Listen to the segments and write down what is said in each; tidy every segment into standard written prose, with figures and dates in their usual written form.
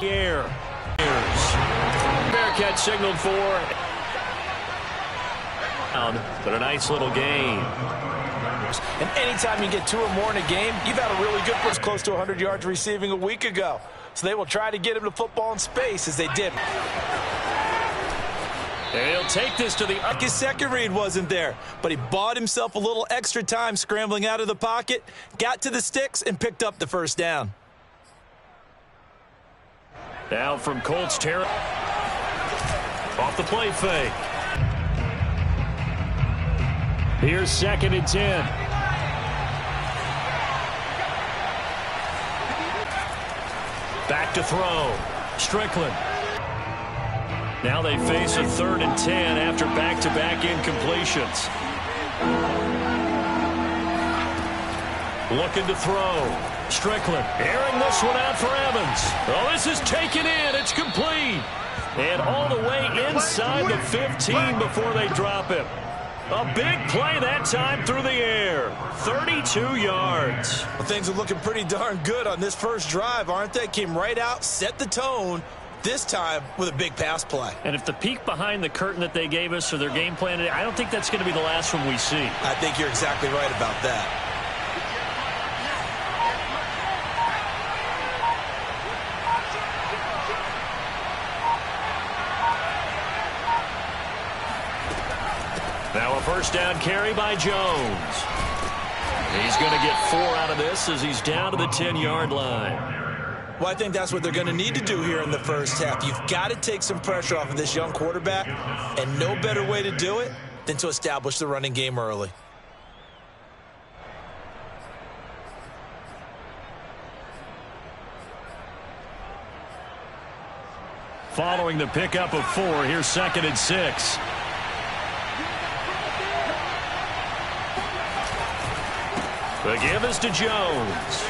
Air. Bearcat signaled for. But a nice little game. And anytime you get 2 or more in a game, you've had a really good one. Close to 100 yards receiving a week ago. So they will try to get him the football in space as they did. And he'll take this to the... His second read wasn't there, but he bought himself a little extra time scrambling out of the pocket, got to the sticks, and picked up the first down. Now from Colts territory. Off the play fake. Here's 2nd and 10. Back to throw. Strickland. Now they face a 3rd and 10 after back-to-back incompletions. Looking to throw. Strickland airing this one out for Evans. Oh, this is taken in. It's complete. And all the way inside the 15 before they drop it. A big play that time through the air. 32 yards. Well, things are looking pretty darn good on this first drive, aren't they? Came right out, set the tone, this time with a big pass play. And if the peek behind the curtain that they gave us or their game plan today, I don't think that's going to be the last one we see. I think you're exactly right about that. Now a first down carry by Jones. He's going to get 4 out of this as he's down to the 10-yard line. Well, I think that's what they're going to need to do here in the first half. You've got to take some pressure off of this young quarterback, and no better way to do it than to establish the running game early. Following the pickup of 4, here's 2nd and 6. The give is to Jones.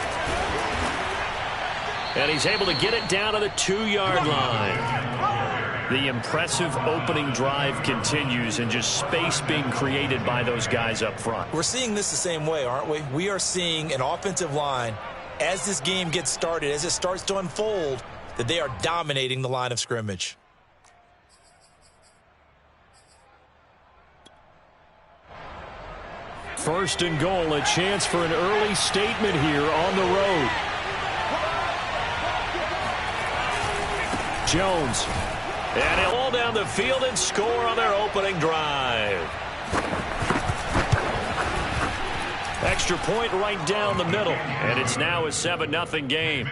And he's able to get it down to the 2-yard line. The impressive opening drive continues and just space being created by those guys up front. We're seeing this the same way, aren't we? We are seeing an offensive line, as this game gets started, as it starts to unfold, that they are dominating the line of scrimmage. First and goal, a chance for an early statement here on the road. Jones. And he'll roll down the field and score on their opening drive. Extra point right down the middle. And it's now a 7-0 game.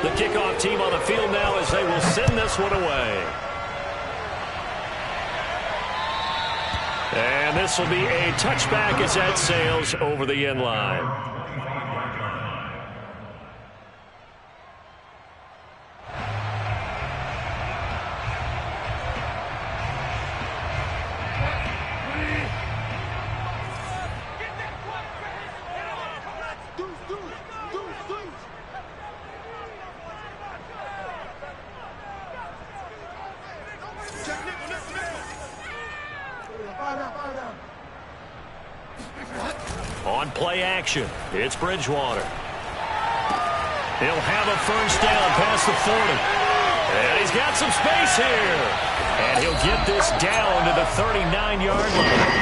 The kickoff team on the field now as they will send this one away. And this will be a touchback as that sails over the end line. On play action, it's Bridgewater. He'll have a first down past the 40. And he's got some space here. And he'll get this down to the 39-yard line.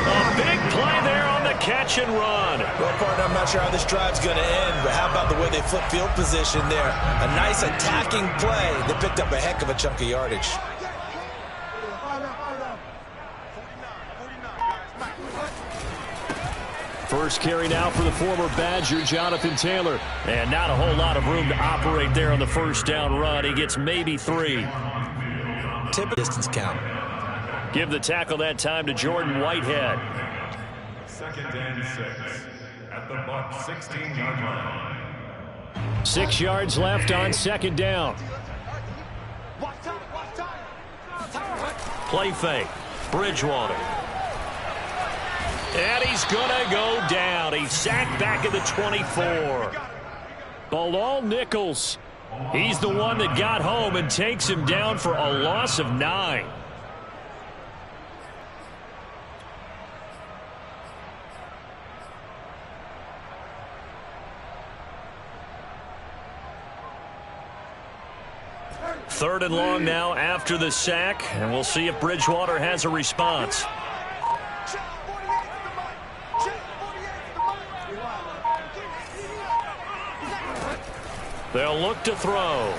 A big play there on the catch and run. Well, partner, I'm not sure how this drive's going to end, but how about the way they flip field position there? A nice attacking play that picked up a heck of a chunk of yardage. First carry now for the former Badger, Jonathan Taylor. And not a whole lot of room to operate there on the first down run. He gets maybe 3. Tip distance count. Give the tackle that time to Jordan Whitehead. 2nd and 6 at the Bucs 16-yard line. 6 yards left on 2nd down. Play fake. Bridgewater. And he's going to go down. He's sacked back at the 24. Bilal Nichols. He's the one that got home and takes him down for a loss of 9. 3rd and long now after the sack, and we'll see if Bridgewater has a response. They'll look to throw.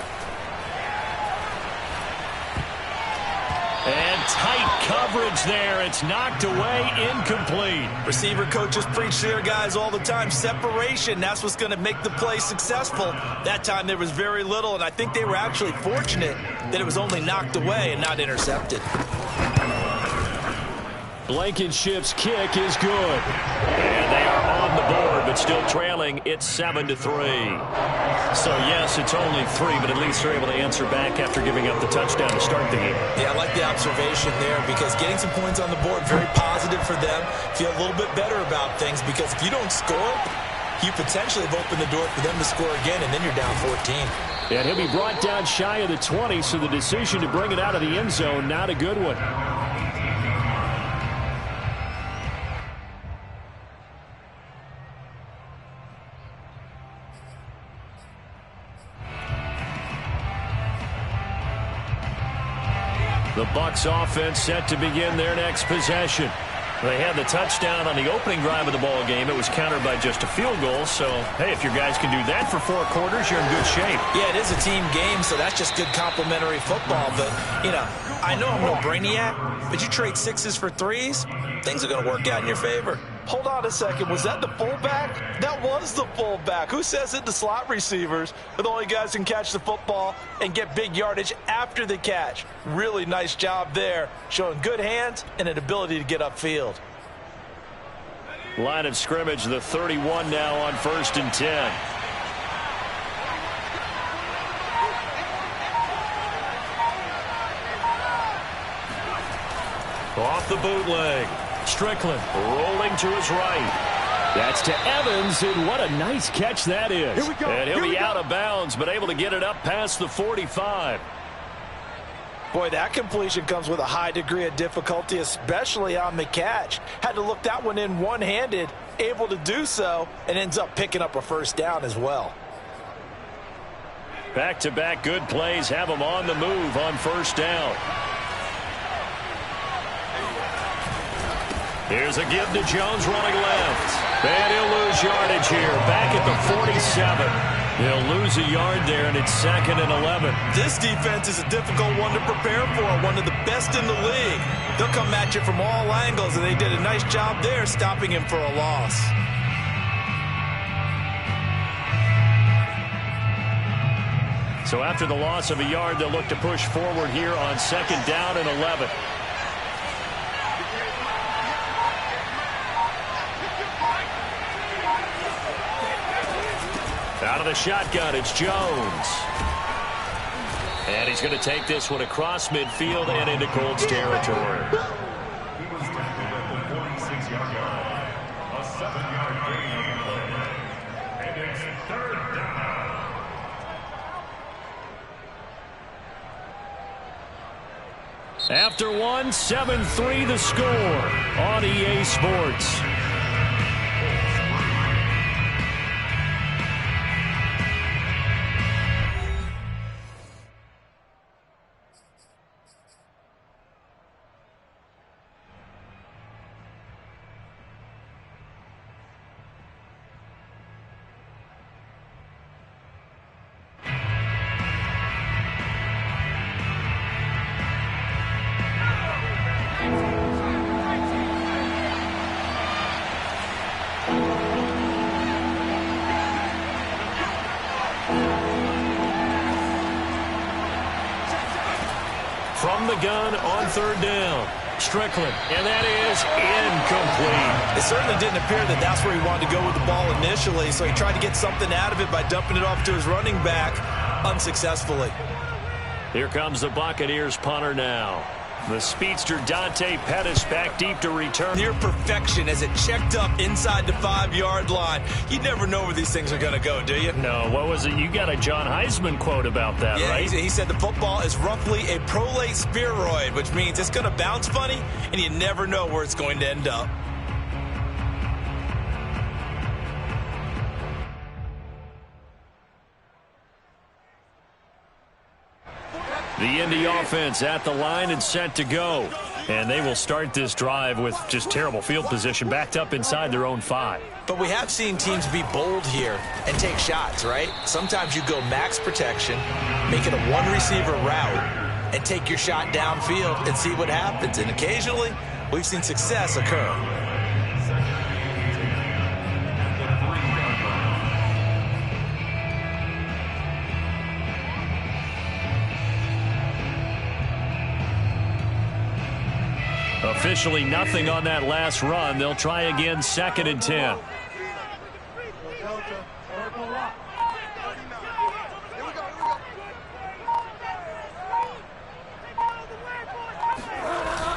And tight coverage there. It's knocked away, incomplete. Receiver coaches preach to their guys all the time. Separation, that's what's going to make the play successful. That time there was very little, and I think they were actually fortunate that it was only knocked away and not intercepted. Blankenship's kick is good. And they are on the board, but still trailing. It's 7-3. So, yes, it's only 3, but at least they're able to answer back after giving up the touchdown to start the game. Yeah, I like the observation there because getting some points on the board, very positive for them. Feel a little bit better about things because if you don't score, you potentially have opened the door for them to score again, and then you're down 14. And he'll be brought down shy of the 20, so the decision to bring it out of the end zone, not a good one. The Bucs offense set to begin their next possession. They had the touchdown on the opening drive of the ball game. It was countered by just a field goal. So, hey, if your guys can do that for 4 quarters, you're in good shape. Yeah, it is a team game, so that's just good complimentary football. But, you know, I know I'm no brainiac, but you trade 6s for 3s, things are going to work out in your favor. Hold on a second. Was that the fullback? That was the fullback. Who says it? The slot receivers are the only guys who can catch the football and get big yardage after the catch. Really nice job there, showing good hands and an ability to get upfield. Line of scrimmage, the 31 now on 1st and 10. Off the bootleg. Strickland rolling to his right. That's to Evans, and what a nice catch that is. Here we go. And he'll be out of bounds, but able to get it up past the 45. Boy, that completion comes with a high degree of difficulty, especially on the catch. Had to look that one in one-handed, able to do so, and ends up picking up a 1st down as well. Back-to-back good plays have him on the move on 1st down. Here's a give to Jones running left. And he'll lose yardage here. Back at the 47. He'll lose a yard there, and it's 2nd and 11. This defense is a difficult one to prepare for, one of the best in the league. They'll come at you from all angles, and they did a nice job there stopping him for a loss. So after the loss of a yard, they'll look to push forward here on 2nd down and 11. Out of the shotgun, it's Jones. And he's going to take this one across midfield and into Colts territory. He was tackled at the 46-yard line. A 7-yard gain on the play. And it's 3rd down. After 1, 7-3 the score on EA Sports. From the gun on 3rd down. Strickland, and that is incomplete. It certainly didn't appear that that's where he wanted to go with the ball initially, so he tried to get something out of it by dumping it off to his running back unsuccessfully. Here comes the Buccaneers punter now. The speedster Dante Pettis back deep to return. Near perfection as it checked up inside the 5-yard line. You never know where these things are going to go, do you? No, what was it? You got a John Heisman quote about that, yeah, right? He said the football is roughly a prolate spheroid, which means it's going to bounce funny, and you never know where it's going to end up. The Indy offense at the line and set to go. And they will start this drive with just terrible field position, backed up inside their own 5. But we have seen teams be bold here and take shots, right? Sometimes you go max protection, make it a one-receiver route, and take your shot downfield and see what happens. And occasionally, we've seen success occur. Officially nothing on that last run. They'll try again, 2nd and 10.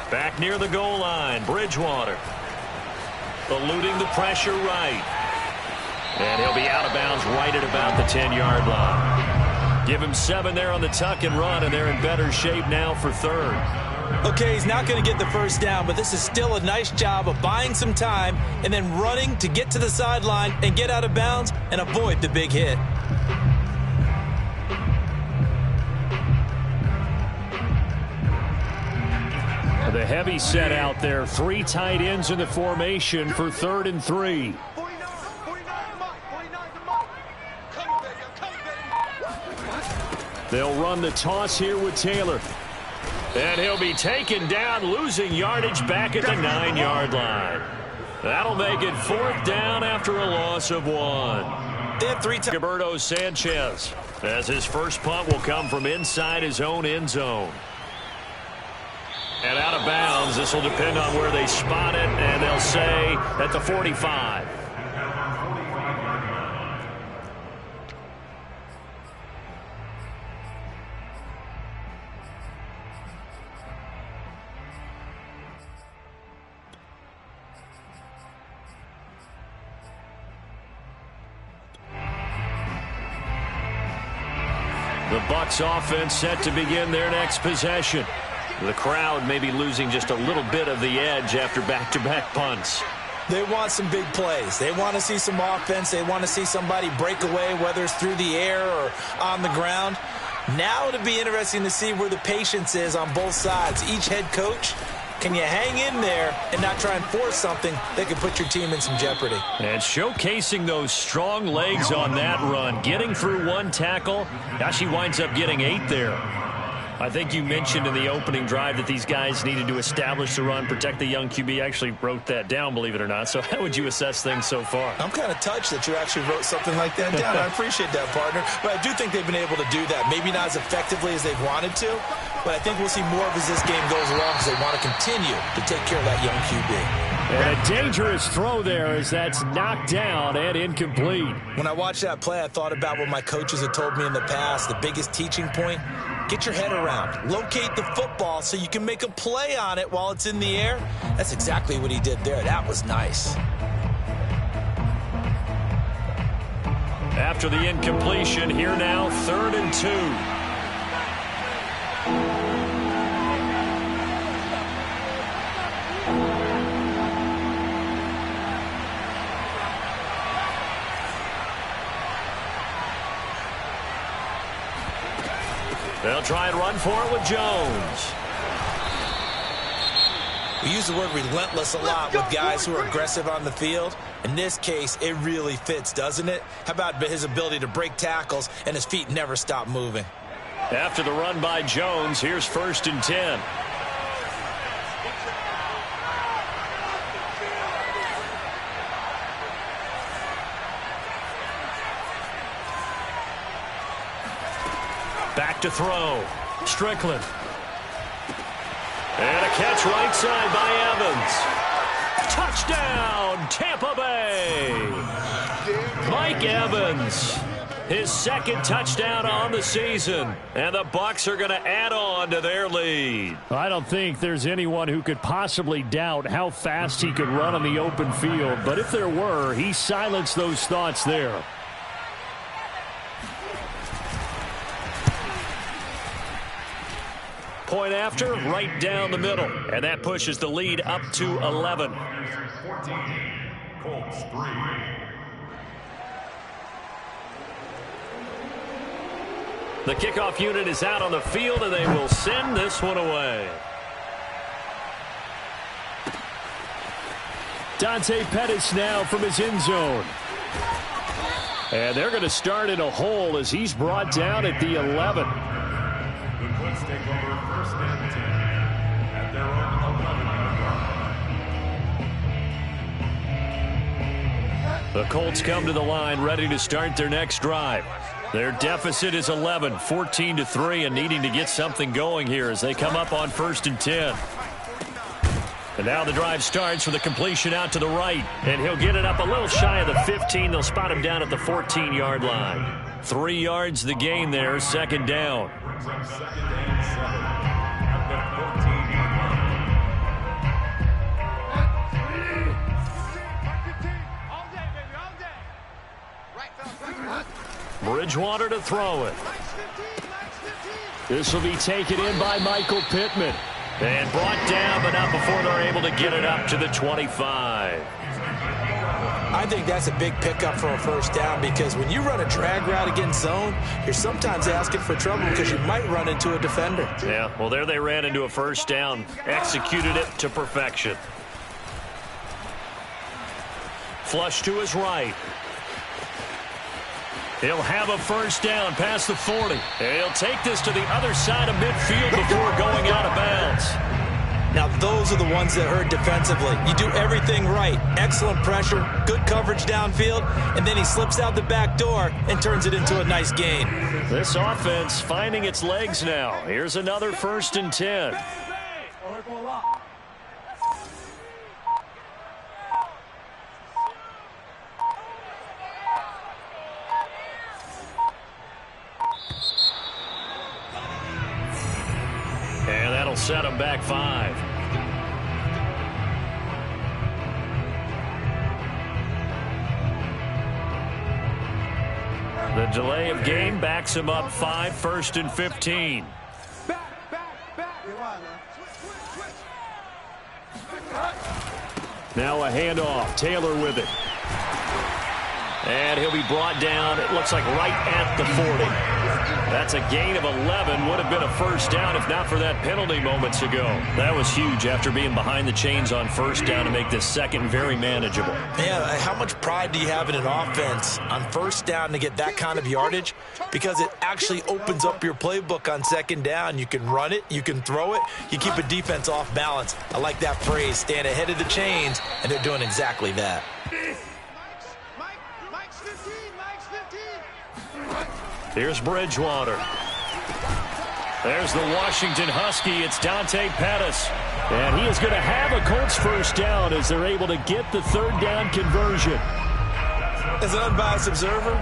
Back near the goal line, Bridgewater. Eluding the pressure right. And he'll be out of bounds right at about the 10-yard line. Give him 7 there on the tuck and run, and they're in better shape now for 3rd. Okay, he's not going to get the first down, but this is still a nice job of buying some time and then running to get to the sideline and get out of bounds and avoid the big hit. The heavy set out there. 3 tight ends in the formation for 3rd and 3. They'll run the toss here with Taylor. And he'll be taken down, losing yardage back at the 9-yard line. That'll make it 4th down after a loss of 1. They had 3 times. Roberto Sanchez, as his first punt will come from inside his own end zone. And out of bounds, this will depend on where they spot it, and they'll say at the 45. The Bucs offense set to begin their next possession. The crowd may be losing just a little bit of the edge after back-to-back punts. They want some big plays. They want to see some offense. They want to see somebody break away, whether it's through the air or on the ground. Now it'll be interesting to see where the patience is on both sides. Each head coach, can you hang in there and not try and force something that could put your team in some jeopardy? And showcasing those strong legs on that run, getting through 1 tackle. Now she winds up getting 8 there. I think you mentioned in the opening drive that these guys needed to establish the run, protect the young QB. I actually wrote that down, believe it or not. So how would you assess things so far? I'm kind of touched that you actually wrote something like that down. I appreciate that, partner. But I do think they've been able to do that. Maybe not as effectively as they've wanted to, but I think we'll see more of as this game goes along because they want to continue to take care of that young QB. And a dangerous throw there as that's knocked down and incomplete. When I watched that play, I thought about what my coaches had told me in the past. The biggest teaching point, get your head around. Locate the football so you can make a play on it while it's in the air. That's exactly what he did there. That was nice. After the incompletion, here now, 3rd and 2. They'll try and run for it with Jones. We use the word relentless a lot with guys who are aggressive on the field. In this case, it really fits, doesn't it? How about his ability to break tackles and his feet never stop moving? After the run by Jones, here's 1st and 10. Back to throw. Strickland. And a catch right side by Evans. Touchdown, Tampa Bay. Mike Evans, his 2nd touchdown on the season. And the Bucs are going to add on to their lead. I don't think there's anyone who could possibly doubt how fast he could run on the open field. But if there were, he silenced those thoughts there. Point after, right down the middle. And that pushes the lead up to 11. 14, Colts 3. The kickoff unit is out on the field, and they will send this one away. Dante Pettis now from his end zone. And they're going to start in a hole as he's brought down at the 11. The Colts take over first and 10 at their own 11-yard line. The Colts come to the line ready to start their next drive. Their deficit is 11, 14-3, and needing to get something going here as they come up on first and 10. And now the drive starts with a completion out to the right. And he'll get it up a little shy of the 15. They'll spot him down at the 14-yard line. 3 yards the gain there, second down. Brings up second and 7 at the 14-yard line. Bridgewater to throw it. This will be taken in by Michael Pittman. And brought down, but not before they're able to get it up to the 25. I think that's a big pickup for a first down because when you run a drag route against zone, you're sometimes asking for trouble because you might run into a defender. Yeah, well, there they ran into a first down, executed it to perfection. Flush to his right. He'll have a first down past the 40. And he'll take this to the other side of midfield before going out of bounds. Now, those are the ones that hurt defensively. You do everything right. Excellent pressure, good coverage downfield, and then he slips out the back door and turns it into a nice gain. This offense finding its legs now. Here's another first and 10. And that'll set him back 5. The delay of game backs him up 5, first and 15. Now a handoff. Taylor with it. And he'll be brought down, it looks like right at the 40. That's a gain of 11. Would have been a first down if not for that penalty moments ago. That was huge after being behind the chains on first down to make this second very manageable. Yeah, how much pride do you have in an offense on first down to get that kind of yardage? Because it actually opens up your playbook on second down. You can run it, you can throw it, you keep a defense off balance. I like that phrase, stand ahead of the chains, and they're doing exactly that. Here's Bridgewater. There's the Washington Husky. It's Dante Pettis. And he is going to have a Colts first down as they're able to get the third down conversion. As an unbiased observer,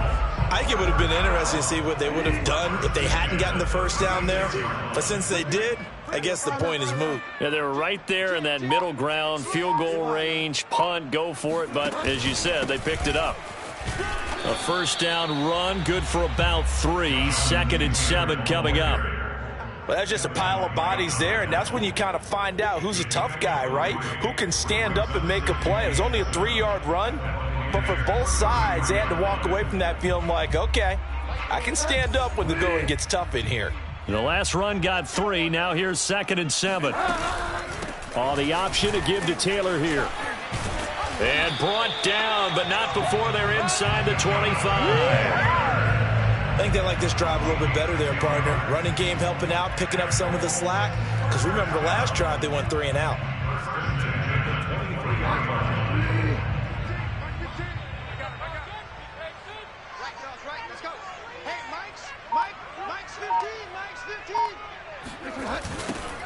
I think it would have been interesting to see what they would have done if they hadn't gotten the first down there. But since they did, I guess the point is moot. Yeah, they're right there in that middle ground, field goal range, punt, go for it. But as you said, they picked it up. A first down run, good for about 3. Second and 7 coming up. Well, that's just a pile of bodies there, and that's when you kind of find out who's a tough guy, right? Who can stand up and make a play. It was only a 3-yard run, but for both sides, they had to walk away from that feeling like, okay, I can stand up when the going gets tough in here. The last run got 3. Now here's second and 7. Oh, the option to give to Taylor here. And brought down, but not before they're inside the 25. I think they like this drive a little bit better there, partner. Running game helping out, picking up some of the slack. Because remember, the last drive, they went 3 and out.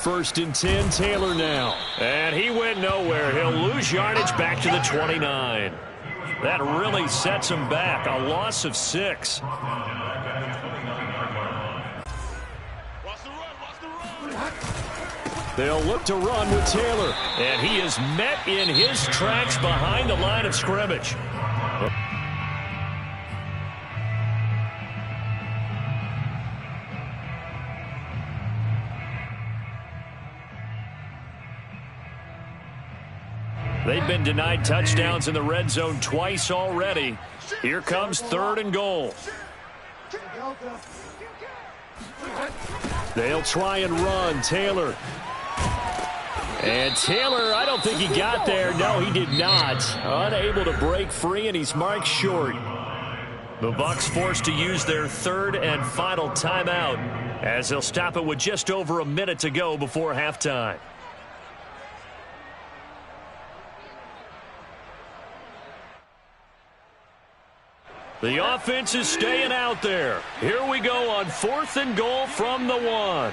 First and 10, Taylor now. And he went nowhere. He'll lose yardage back to the 29. That really sets him back. A loss of 6. They'll look to run with Taylor. And he is met in his tracks behind the line of scrimmage. They've been denied touchdowns in the red zone twice already. Here comes 3rd and goal. They'll try and run. Taylor. And Taylor, I don't think he got there. No, he did not. Unable to break free, and he's marked short. The Bucs forced to use their third and final timeout as they'll stop it with just over a minute to go before halftime. The offense is staying out there. Here we go on 4th and goal from the 1. 49 to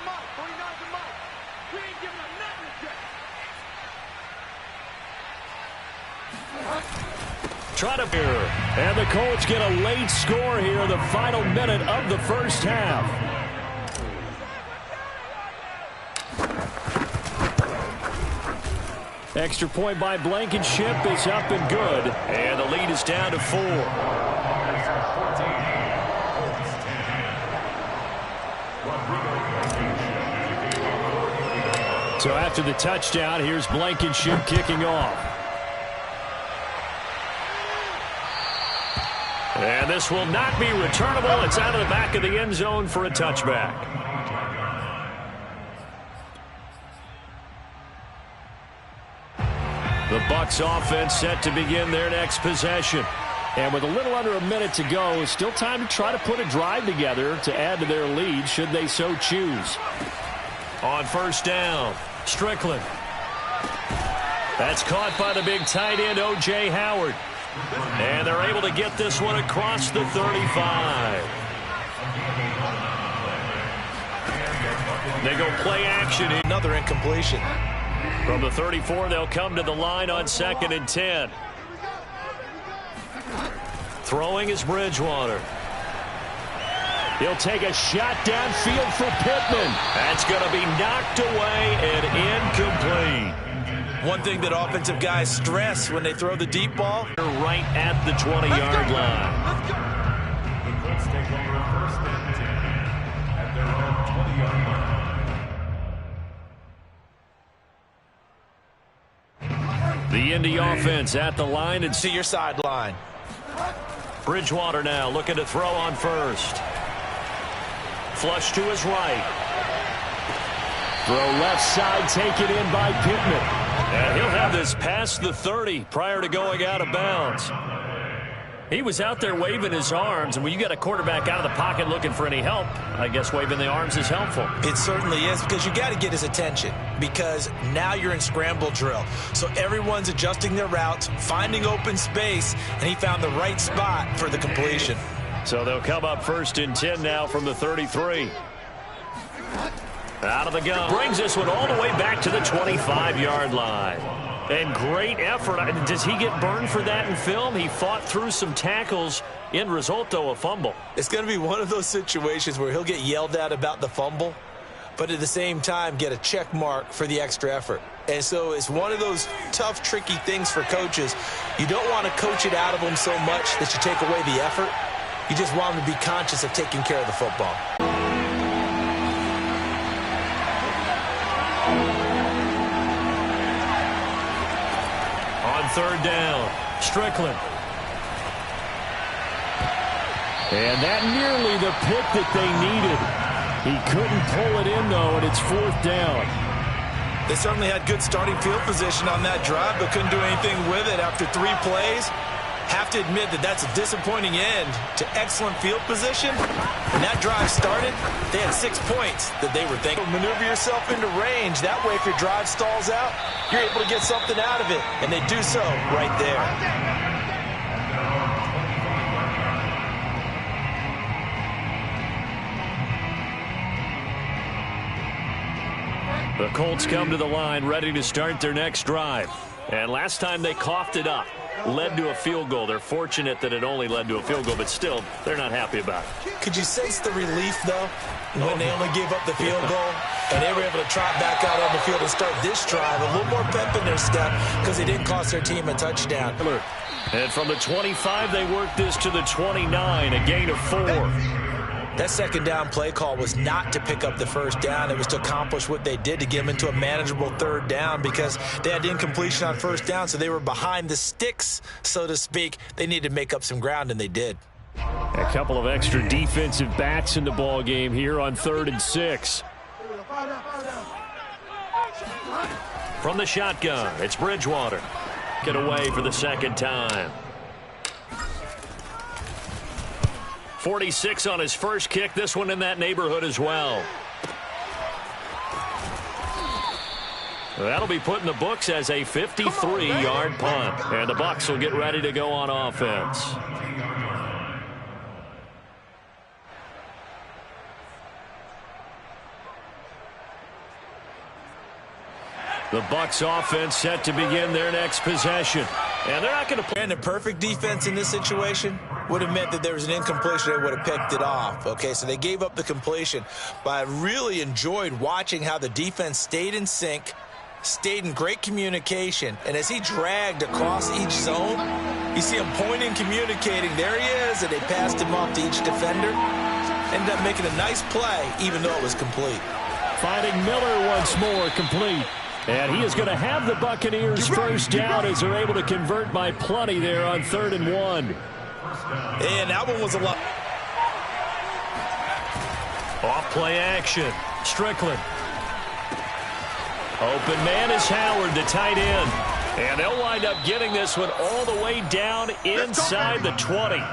Mike. 49 to Mike. We ain't giving up nothing, Try to here. And the Colts get a late score here in the final minute of the first half. Extra point by Blankenship is up and good. And the lead is down to 4. So after the touchdown, here's Blankenship kicking off. And this will not be returnable. It's out of the back of the end zone for a touchback. The Bucs offense set to begin their next possession. And with a little under a minute to go, still time to try to put a drive together to add to their lead should they so choose. On first down, Strickland. That's caught by the big tight end, O.J. Howard. And they're able to get this one across the 35. They go play action. Another incompletion. From the 34, they'll come to the line on 2nd and 10. Throwing is Bridgewater. He'll take a shot downfield for Pittman. That's going to be knocked away and incomplete. One thing that offensive guys stress when they throw the deep ball. Right at the 20-yard line. The Colts take over 1st and 10 at their own 20-yard line. The Indy offense at the line and See your sideline. Bridgewater now looking to throw on first. Flush to his right. Throw left side taken in by Pittman. And he'll have this past the 30 prior to going out of bounds. He was out there waving his arms, and when you got a quarterback out of the pocket looking for any help, I guess waving the arms is helpful. It certainly is, because you got to get his attention, because now you're in scramble drill. So everyone's adjusting their routes, finding open space, and he found the right spot for the completion. So they'll come up 1st and 10 now from the 33. Out of the gun. Brings this one all the way back to the 25-yard line. And great effort. Does he get burned for that in film? He fought through some tackles. End result, though, a fumble. It's going to be one of those situations where he'll get yelled at about the fumble, but at the same time get a check mark for the extra effort. And so it's one of those tough, tricky things for coaches. You don't want to coach it out of them so much that you take away the effort. You just want them to be conscious of taking care of the football. On 3rd down, Strickland. And that nearly the pick that they needed. He couldn't pull it in, though, and it's 4th down. They certainly had good starting field position on that drive, but couldn't do anything with it after 3 plays. Have to admit that that's a disappointing end to excellent field position. When that drive started, they had 6 points that they were thinking. Maneuver yourself into range. That way, if your drive stalls out, you're able to get something out of it. And they do so right there. The Colts come to the line ready to start their next drive. And last time they coughed it up. Led to a field goal. They're fortunate that it only led to a field goal, but still, they're not happy about it. Could you sense the relief, though, when they only gave up the field goal? And they were able to trot back out on the field and start this drive. A little more pep in their step because they didn't cost their team a touchdown. And from the 25, they worked this to the 29, a gain of 4. That second down play call was not to pick up the first down. It was to accomplish what they did to get them into a manageable 3rd down because they had incompletion on first down, so they were behind the sticks, so to speak. They needed to make up some ground, and they did. A couple of extra defensive backs in the ball game here on 3rd and 6. From the shotgun, it's Bridgewater. Get away for the second time. 46 on his first kick. This one in that neighborhood as well. That'll be put in the books as a 53-yard punt. And the Bucs will get ready to go on offense. The Bucs offense set to begin their next possession. And they're not going to play. And the perfect defense in this situation would have meant that there was an incompletion. They would have picked it off. Okay, so they gave up the completion. But I really enjoyed watching how the defense stayed in sync, stayed in great communication. And as he dragged across each zone, you see him pointing, communicating. There he is, and they passed him off to each defender. Ended up making a nice play, even though it was complete. Finding Miller once more, complete. And he is going to have the Buccaneers first down as they're able to convert by plenty there on 3rd and 1. And that one was a lot. Off play action. Strickland. Open man is Howard, the tight end. And they'll wind up getting this one all the way down inside the 20.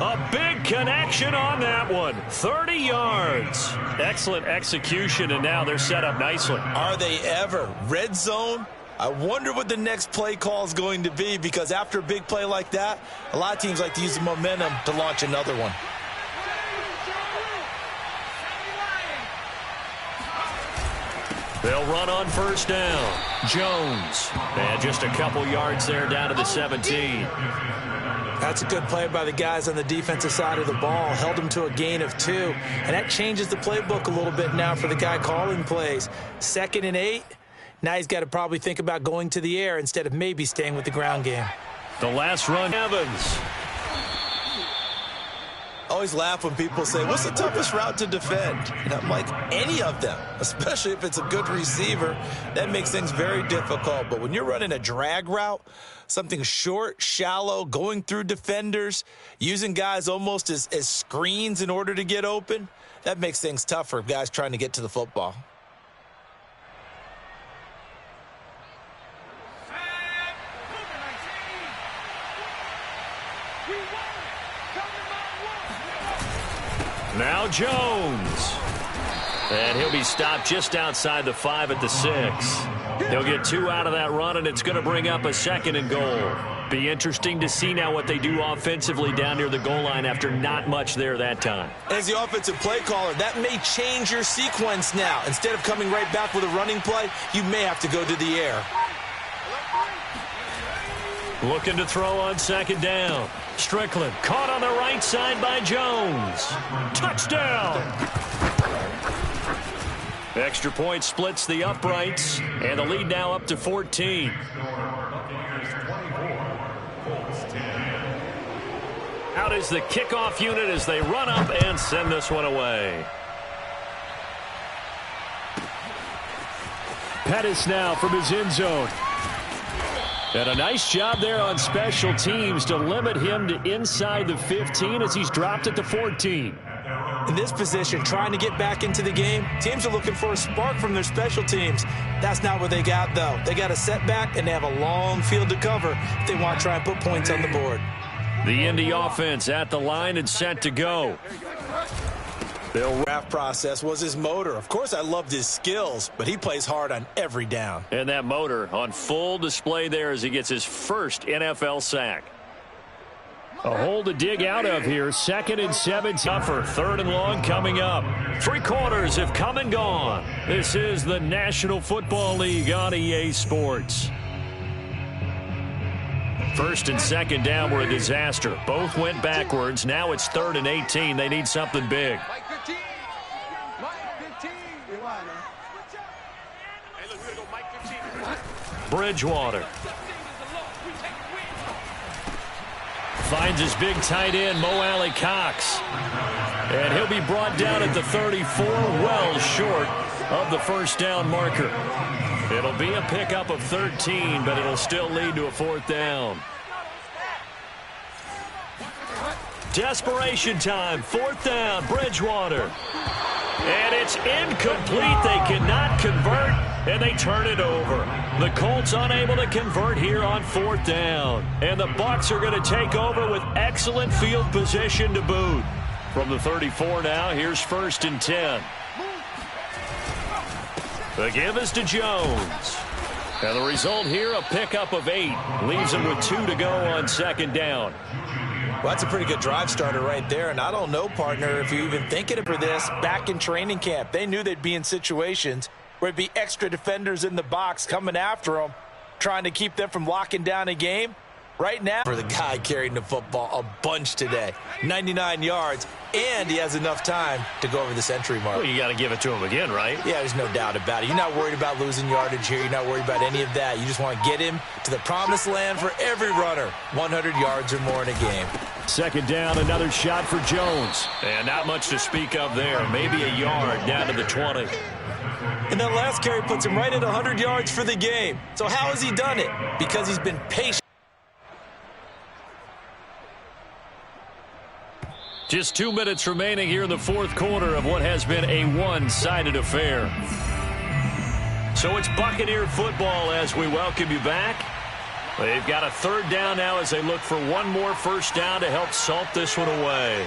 A big connection on that one. 30 yards. Excellent execution, and now they're set up nicely. Are they ever? Red zone? I wonder what the next play call is going to be, because after a big play like that, a lot of teams like to use the momentum to launch another one. They'll run on first down. Jones. And just a couple yards there down to the 17. That's a good play by the guys on the defensive side of the ball. Held them to a gain of 2. And that changes the playbook a little bit now for the guy calling plays. 2nd and 8. Now he's got to probably think about going to the air instead of maybe staying with the ground game. The last run, Evans. I always laugh when people say, what's the toughest route to defend? And I'm like, any of them, especially if it's a good receiver. That makes things very difficult. But when you're running a drag route, something short, shallow, going through defenders, using guys almost as screens in order to get open, that makes things tough for guys trying to get to the football. Now Jones. And he'll be stopped just outside the 5 at the 6. He'll get 2 out of that run, and it's going to bring up a 2nd and goal. Be interesting to see now what they do offensively down near the goal line after not much there that time. As the offensive play caller, that may change your sequence now. Instead of coming right back with a running play, you may have to go to the air. Looking to throw on 2nd down. Strickland caught on the right side by Jones. Touchdown! Extra point splits the uprights, and the lead now up to 14. Out is the kickoff unit as they run up and send this one away. Pettis now from his end zone. And a nice job there on special teams to limit him to inside the 15 as he's dropped at the 14. In this position, trying to get back into the game, teams are looking for a spark from their special teams. That's not what they got, though. They got a setback, and they have a long field to cover if they want to try and put points on the board. The Indy offense at the line and set to go. Bill draft process was his motor. Of course, I loved his skills, but he plays hard on every down. And that motor on full display there as he gets his first NFL sack. A hole to dig out of here. 2nd and 7. Tougher. 3rd and long coming up. 3 quarters have come and gone. This is the National Football League on EA Sports. 1st and 2nd down were a disaster. Both went backwards. Now it's 3rd and 18. They need something big. Bridgewater. Finds his big tight end, Mo Alley Cox. And he'll be brought down at the 34, well short of the first down marker. It'll be a pickup of 13, but it'll still lead to a 4th down. Desperation time. 4th down, Bridgewater. And it's incomplete. They cannot convert, and they turn it over. The Colts unable to convert here on 4th down. And the Bucs are going to take over with excellent field position to boot. From the 34 now, here's 1st and 10. The give is to Jones. And the result here, a pickup of 8. Leaves him with 2 to go on 2nd down. Well, that's a pretty good drive starter right there. And I don't know, partner, if you're even thinking for this back in training camp. They knew they'd be in situations where it'd be extra defenders in the box coming after them, trying to keep them from locking down a game. Right now, for the guy carrying the football a bunch today, 99 yards, and he has enough time to go over the century mark. Well, you got to give it to him again, right? Yeah, there's no doubt about it. You're not worried about losing yardage here. You're not worried about any of that. You just want to get him to the promised land for every runner, 100 yards or more in a game. 2nd down, another shot for Jones. And not much to speak of there. Maybe a yard down to the 20. And that last carry puts him right at 100 yards for the game. So how has he done it? Because he's been patient. Just 2 minutes remaining here in the 4th quarter of what has been a one-sided affair. So it's Buccaneer football as we welcome you back. They've got a 3rd down now as they look for one more 1st down to help salt this one away.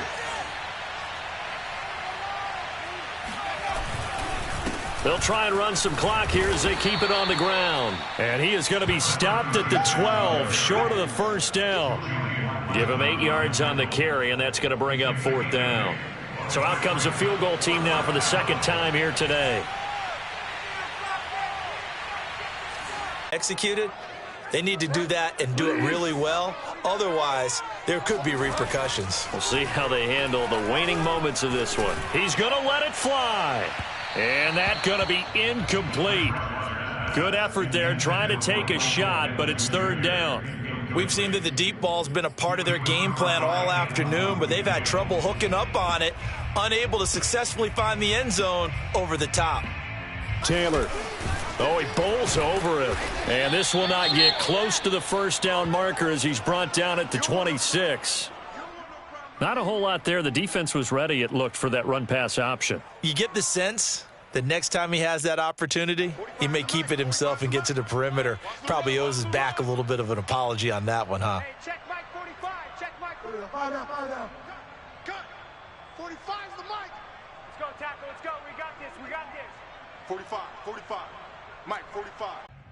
They'll try and run some clock here as they keep it on the ground. And he is going to be stopped at the 12, short of the 1st down. Give him 8 yards on the carry, and that's going to bring up 4th down. So out comes the field goal team now for the 2nd time here today. Executed. They need to do that and do it really well. Otherwise, there could be repercussions. We'll see how they handle the waning moments of this one. He's going to let it fly. And that's going to be incomplete. Good effort there trying to take a shot, but it's 3rd down. We've seen that the deep ball's been a part of their game plan all afternoon, but they've had trouble hooking up on it, unable to successfully find the end zone over the top. Taylor. Oh, he bowls over it. And this will not get close to the 1st down marker as he's brought down at the 26. Not a whole lot there. The defense was ready, it looked, for that run-pass option. You get the sense that next time he has that opportunity, he may keep it himself and get to the perimeter. Probably owes his back a little bit of an apology on that one, huh? Hey, check Mike 45. Check Mike 45. Fire down. Cut. 45's the mic. Let's go, tackle. Let's go. We got this. 45. Mike 45.